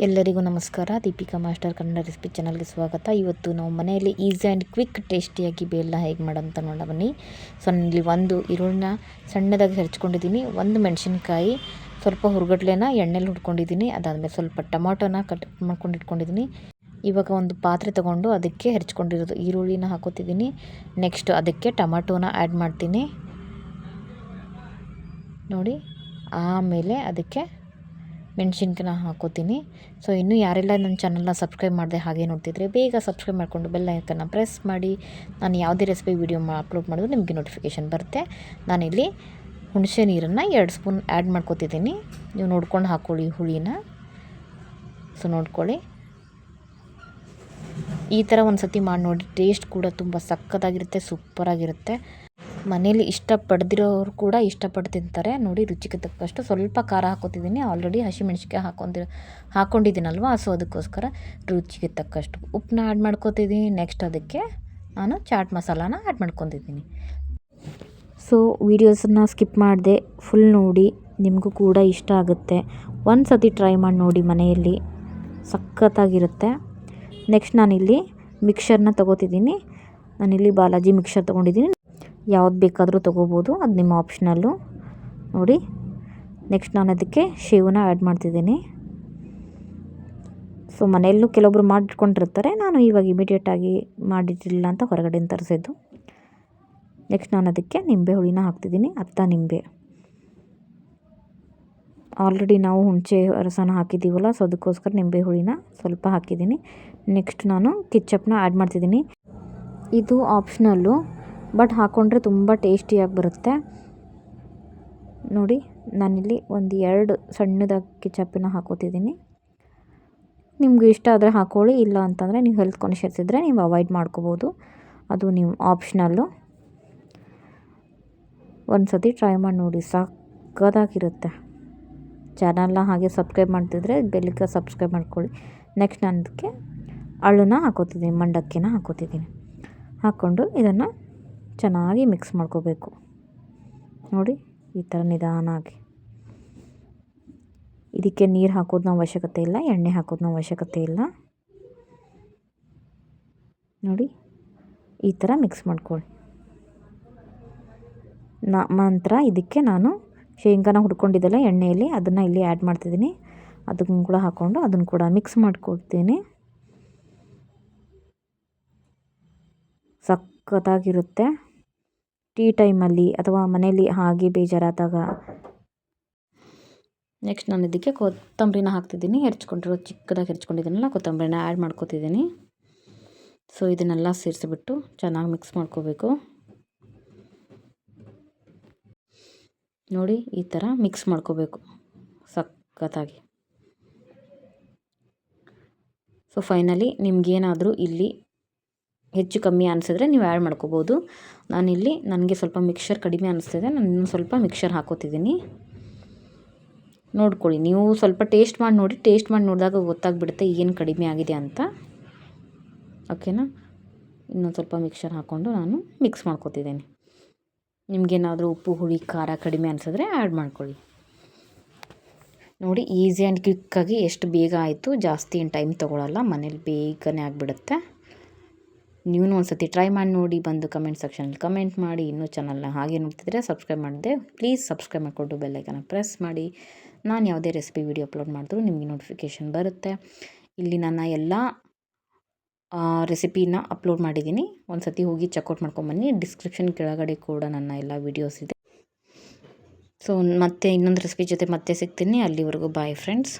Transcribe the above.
ಎಲ್ಲರಿಗೂ ನಮಸ್ಕಾರ. Deepika master Kannada recipe ಚಾನಲ್ಗೆ ಸ್ವಾಗತ. ಇವತ್ತು ನಾವು ಮನೆಯಲ್ಲಿ ಈಸಿ ಆ್ಯಂಡ್ ಕ್ವಿಕ್ ಟೇಸ್ಟಿಯಾಗಿ ಬೇಲ್ನ ಹೇಗೆ ಮಾಡೋಂತ ನೋಡೋಣ ಬನ್ನಿ. ಸೊ ನಾನಿಲ್ಲಿ ಒಂದು ಈರುಳ್ಳಿನ ಸಣ್ಣದಾಗಿ ಹೆಚ್ಕೊಂಡಿದ್ದೀನಿ, ಒಂದು ಮೆಣಸಿನ್ಕಾಯಿ, ಸ್ವಲ್ಪ ಹುರ್ಗಡ್ಲೆನ ಎಣ್ಣೆಲಿ ಹುಡ್ಕೊಂಡಿದ್ದೀನಿ. ಅದಾದಮೇಲೆ ಸ್ವಲ್ಪ ಟೊಮಾಟೋನ ಕಟ್ ಮಾಡ್ಕೊಂಡು ಇಟ್ಕೊಂಡಿದ್ದೀನಿ. ಇವಾಗ ಒಂದು ಪಾತ್ರೆ ತೊಗೊಂಡು ಅದಕ್ಕೆ ಹೆಚ್ಕೊಂಡಿರೋದು ಈರುಳ್ಳಿನ ಹಾಕೋತಿದ್ದೀನಿ. ನೆಕ್ಸ್ಟ್ ಅದಕ್ಕೆ ಟೊಮಾಟೋನ ಆ್ಯಡ್ ಮಾಡ್ತೀನಿ ನೋಡಿ. ಆಮೇಲೆ ಅದಕ್ಕೆ ಮೆಣಸಿನ್ಕಾಯಿನ ಹಾಕೋತೀನಿ. ಸೊ ಇನ್ನೂ ಯಾರೆಲ್ಲ ನನ್ನ ಚಾನಲ್ನ ಸಬ್ಸ್ಕ್ರೈಬ್ ಮಾಡಿದೆ ಹಾಗೆ ನೋಡ್ತಿದ್ರೆ ಬೇಗ ಸಬ್ಸ್ಕ್ರೈಬ್ ಮಾಡಿಕೊಂಡು ಬೆಲ್ ಐಕನ್ನ ಪ್ರೆಸ್ ಮಾಡಿ. ನಾನು ಯಾವುದೇ ರೆಸಿಪಿ ವೀಡಿಯೋ ಅಪ್ಲೋಡ್ ಮಾಡಿದ್ರು ನಿಮಗೆ ನೋಟಿಫಿಕೇಷನ್ ಬರುತ್ತೆ. ನಾನಿಲ್ಲಿ ಹುಣಸೆ ನೀರನ್ನು 2 ಸ್ಪೂನ್ ಆ್ಯಡ್ ಮಾಡ್ಕೋತಿದ್ದೀನಿ. ನೀವು ನೋಡ್ಕೊಂಡು ಹಾಕ್ಕೊಳ್ಳಿ ಹುಳಿನ. ಸೊ ನೋಡ್ಕೊಳ್ಳಿ, ಈ ಥರ ಒಂದು ಸತಿ ಮಾಡಿ ನೋಡಿ. ಟೇಸ್ಟ್ ಕೂಡ ತುಂಬ ಸಕ್ಕತ್ತಾಗಿರುತ್ತೆ, ಸೂಪರಾಗಿರುತ್ತೆ. ಮನೇಲಿ ಇಷ್ಟಪಡ್ದಿರೋರು ಕೂಡ ಇಷ್ಟಪಟ್ಟು ತಿಂತಾರೆ ನೋಡಿ. ರುಚಿಗೆ ತಕ್ಕಷ್ಟು ಸ್ವಲ್ಪ ಖಾರ ಹಾಕೋತಿದ್ದೀನಿ. ಆಲ್ರೆಡಿ ಹಸಿಮೆಣ್ಸಿಕಾಯಿ ಹಾಕ್ಕೊಂಡಿದ್ದೀನಲ್ವ, ಸೊ ಅದಕ್ಕೋಸ್ಕರ ರುಚಿಗೆ ತಕ್ಕಷ್ಟು ಉಪ್ಪನ್ನ ಆ್ಯಡ್ ಮಾಡ್ಕೋತಿದ್ದೀನಿ. ನೆಕ್ಸ್ಟ್ ಅದಕ್ಕೆ ನಾನು ಚಾಟ್ ಮಸಾಲಾನ ಆ್ಯಡ್ ಮಾಡ್ಕೊತಿದ್ದೀನಿ. ಸೊ ವೀಡಿಯೋಸನ್ನು ಸ್ಕಿಪ್ ಮಾಡಿದೆ ಫುಲ್ ನೋಡಿ, ನಿಮಗೂ ಕೂಡ ಇಷ್ಟ ಆಗುತ್ತೆ. ಒಂದು ಸತಿ ಟ್ರೈ ಮಾಡಿ ನೋಡಿ, ಮನೆಯಲ್ಲಿ ಸಖತ್ತಾಗಿರುತ್ತೆ. ನೆಕ್ಸ್ಟ್ ನಾನಿಲ್ಲಿ ಮಿಕ್ಸರ್ನ ತೊಗೋತಿದ್ದೀನಿ. ನಾನಿಲ್ಲಿ ಬಾಲಾಜಿ ಮಿಕ್ಸರ್ ತೊಗೊಂಡಿದ್ದೀನಿ. ಯಾವ್ದು ಬೇಕಾದರೂ ತೊಗೋಬೋದು, ಅದು ನಿಮ್ಮ ಆಪ್ಷನಲ್ಲು ನೋಡಿ. ನೆಕ್ಸ್ಟ್ ನಾನು ಅದಕ್ಕೆ ಶೇವನ್ನ ಆ್ಯಡ್ ಮಾಡ್ತಿದ್ದೀನಿ. ಸೊ ಮನೆಯಲ್ಲೂ ಕೆಲವೊಬ್ರು ಮಾಡಿಟ್ಕೊಂಡಿರ್ತಾರೆ, ನಾನು ಇವಾಗ ಇಮಿಡಿಯೇಟಾಗಿ ಮಾಡಿಟ್ಟಿಲ್ಲ ಅಂತ ಹೊರಗಡೆಯಿಂದ ತರಿಸಿದ್ದು. ನೆಕ್ಸ್ಟ್ ನಾನು ಅದಕ್ಕೆ ನಿಂಬೆ ಹುಳಿನ ಹಾಕ್ತಿದ್ದೀನಿ, ಅರ್ಧ ನಿಂಬೆ. ಆಲ್ರೆಡಿ ನಾವು ಹುಣಸೆ ರಸನ ಹಾಕಿದ್ದೀವಲ್ಲ, ಸೊ ಅದಕ್ಕೋಸ್ಕರ ನಿಂಬೆ ಹುಳಿನ ಸ್ವಲ್ಪ ಹಾಕಿದ್ದೀನಿ. ನೆಕ್ಸ್ಟ್ ನಾನು ಕೆಚಪ್ನ ಆ್ಯಡ್ ಮಾಡ್ತಿದ್ದೀನಿ. ಇದು ಆಪ್ಷನಲ್ಲು, ಬಟ್ ಹಾಕ್ಕೊಂಡ್ರೆ ತುಂಬ ಟೇಸ್ಟಿಯಾಗಿ ಬರುತ್ತೆ ನೋಡಿ. ನಾನಿಲ್ಲಿ 2 ಸಣ್ಣದಾಗಿ ಕೆಚಪ್ಪನ್ನ ಹಾಕೋತಿದ್ದೀನಿ. ನಿಮ್ಗೆ ಇಷ್ಟ ಆದರೆ ಹಾಕ್ಕೊಳ್ಳಿ, ಇಲ್ಲ ಅಂತಂದರೆ ನೀವು ಹೆಲ್ತ್ ಕಾನ್ಷಿಯಸ್ ಇದ್ದರೆ ನೀವು ಅವಾಯ್ಡ್ ಮಾಡ್ಕೋಬೋದು, ಅದು ನೀವು ಆಪ್ಷನಲ್ಲು. ಒಂದು ಸತಿ ಟ್ರೈ ಮಾಡಿ ನೋಡಿ, ಸಕ್ಕತ್ತಾಗಿರುತ್ತೆ. ಚಾನಲ್ನ ಹಾಗೆ ಸಬ್ಸ್ಕ್ರೈಬ್ ಮಾಡ್ತಿದ್ರೆ ಬೆಲ್ಲಿಗೆ ಸಬ್ಸ್ಕ್ರೈಬ್ ಮಾಡ್ಕೊಳ್ಳಿ. ನೆಕ್ಸ್ಟ್ ನಾನು ಅದಕ್ಕೆ ಅಳ್ಳನ್ನ ಹಾಕೋತಿದ್ದೀನಿ, ಮಂಡಕ್ಕಿನ ಹಾಕೋತಿದ್ದೀನಿ. ಹಾಕ್ಕೊಂಡು ಇದನ್ನು ಚೆನ್ನಾಗಿ ಮಿಕ್ಸ್ ಮಾಡ್ಕೋಬೇಕು ನೋಡಿ, ಈ ಥರ ನಿಧಾನಾಗಿ. ಇದಕ್ಕೆ ನೀರು ಹಾಕೋದನ್ನ ಅವಶ್ಯಕತೆ ಇಲ್ಲ, ಎಣ್ಣೆ ಹಾಕೋದನ್ನ ಅವಶ್ಯಕತೆ ಇಲ್ಲ ನೋಡಿ. ಈ ಥರ ಮಿಕ್ಸ್ ಮಾಡ್ಕೊಳ್ಳಿ. ನಂತರ ಇದಕ್ಕೆ ನಾನು ಶೇಂಗಾನ ಹುಡ್ಕೊಂಡಿದ್ದೆಲ್ಲ ಎಣ್ಣೆಯಲ್ಲಿ, ಅದನ್ನು ಇಲ್ಲಿ ಆ್ಯಡ್ ಮಾಡ್ತಿದ್ದೀನಿ. ಅದನ್ನು ಕೂಡ ಹಾಕ್ಕೊಂಡು ಅದನ್ನು ಕೂಡ ಮಿಕ್ಸ್ ಮಾಡ್ಕೊಡ್ತೀನಿ. ಸಖತ್ತಾಗಿರುತ್ತೆ. ಟೀ ಟೈಮಲ್ಲಿ ಅಥವಾ ಮನೇಲಿ ಹಾಗೆ ಬೇಜಾರಾದಾಗ. ನೆಕ್ಸ್ಟ್ ನಾನು ಇದಕ್ಕೆ ಕೊತ್ತಂಬರಿನ ಹಾಕ್ತಿದ್ದೀನಿ. ಚಿಕ್ಕದಾಗಿ ಹೆಚ್ಕೊಂಡಿದ್ದೀನಲ್ಲ, ಕೊತ್ತಂಬರಿನ ಆ್ಯಡ್ ಮಾಡ್ಕೊತಿದ್ದೀನಿ. ಸೊ ಇದನ್ನೆಲ್ಲ ಸೇರಿಸಿಬಿಟ್ಟು ಚೆನ್ನಾಗಿ ಮಿಕ್ಸ್ ಮಾಡ್ಕೋಬೇಕು ನೋಡಿ. ಈ ಥರ ಮಿಕ್ಸ್ ಮಾಡ್ಕೋಬೇಕು ಸಖತ್ತಾಗಿ. ಸೊ ಫೈನಲಿ ನಿಮಗೇನಾದರೂ ಇಲ್ಲಿ ಹೆಚ್ಚು ಕಮ್ಮಿ ಅನಿಸಿದ್ರೆ ನೀವು ಆ್ಯಡ್ ಮಾಡ್ಕೋಬೋದು. ನಾನಿಲ್ಲಿ ನನಗೆ ಸ್ವಲ್ಪ ಮಿಕ್ಸರ್ ಕಡಿಮೆ ಅನಿಸ್ತಿದೆ, ನಾನು ಇನ್ನೂ ಸ್ವಲ್ಪ ಮಿಕ್ಸರ್ ಹಾಕೋತಿದ್ದೀನಿ. ನೋಡ್ಕೊಳ್ಳಿ, ನೀವು ಸ್ವಲ್ಪ ಟೇಸ್ಟ್ ಮಾಡಿ ನೋಡಿ. ಟೇಸ್ಟ್ ಮಾಡಿ ನೋಡಿದಾಗ ಗೊತ್ತಾಗ್ಬಿಡುತ್ತೆ ಏನು ಕಡಿಮೆ ಆಗಿದೆ ಅಂತ, ಓಕೆನಾ. ಇನ್ನೊಂದು ಸ್ವಲ್ಪ ಮಿಕ್ಸರ್ ಹಾಕ್ಕೊಂಡು ನಾನು ಮಿಕ್ಸ್ ಮಾಡ್ಕೋತಿದ್ದೀನಿ. ನಿಮಗೇನಾದರೂ ಉಪ್ಪು ಹುಳಿ ಖಾರ ಕಡಿಮೆ ಅನಿಸಿದ್ರೆ ಆ್ಯಡ್ ಮಾಡ್ಕೊಳ್ಳಿ ನೋಡಿ. ಈಸಿ ಆ್ಯಂಡ್ ಕ್ವಿಕ್ಕಾಗಿ ಎಷ್ಟು ಬೇಗ ಆಯಿತು, ಜಾಸ್ತಿ ಏನು ಟೈಮ್ ತೊಗೊಳ್ಳಲ್ಲ, ಮನೇಲಿ ಬೇಗನೆ ಆಗಿಬಿಡುತ್ತೆ. ನೀವು ಒಂದು ಸತಿ ಟ್ರೈ ಮಾಡಿ ನೋಡಿ, ಬಂದು ಕಮೆಂಟ್ ಸೆಕ್ಷನಲ್ಲಿ ಕಮೆಂಟ್ ಮಾಡಿ. ಇನ್ನೂ ಚಾನಲ್ನ ಹಾಗೆ ನೋಡ್ತಿದ್ರೆ ಸಬ್ಸ್ಕ್ರೈಬ್ ಮಾಡಿದೆ ಪ್ಲೀಸ್ ಸಬ್ಸ್ಕ್ರೈಬ್ ಮಾಡಿಕೊಂಡು ಬೆಲ್ ಐಕನ್ನ ಪ್ರೆಸ್ ಮಾಡಿ. ನಾನು ಯಾವುದೇ ರೆಸಿಪಿ ವಿಡಿಯೋ ಅಪ್ಲೋಡ್ ಮಾಡಿದ್ರು ನಿಮಗೆ ನೋಟಿಫಿಕೇಷನ್ ಬರುತ್ತೆ. ಇಲ್ಲಿ ನನ್ನ ಎಲ್ಲ ರೆಸಿಪಿನ ಅಪ್ಲೋಡ್ ಮಾಡಿದ್ದೀನಿ, ಒಂದು ಸತಿ ಹೋಗಿ ಚೆಕ್ಔಟ್ ಮಾಡ್ಕೊಂಬನ್ನಿ. ಡಿಸ್ಕ್ರಿಪ್ಷನ್ ಕೆಳಗಡೆ ಕೂಡ ನನ್ನ ಎಲ್ಲ ವೀಡಿಯೋಸ್ ಇದೆ. ಸೊ ಮತ್ತೆ ಇನ್ನೊಂದು ರೆಸಿಪಿ ಜೊತೆ ಮತ್ತೆ ಸಿಗ್ತೀನಿ. ಅಲ್ಲಿವರೆಗೂ ಬಾಯ್ ಫ್ರೆಂಡ್ಸ್.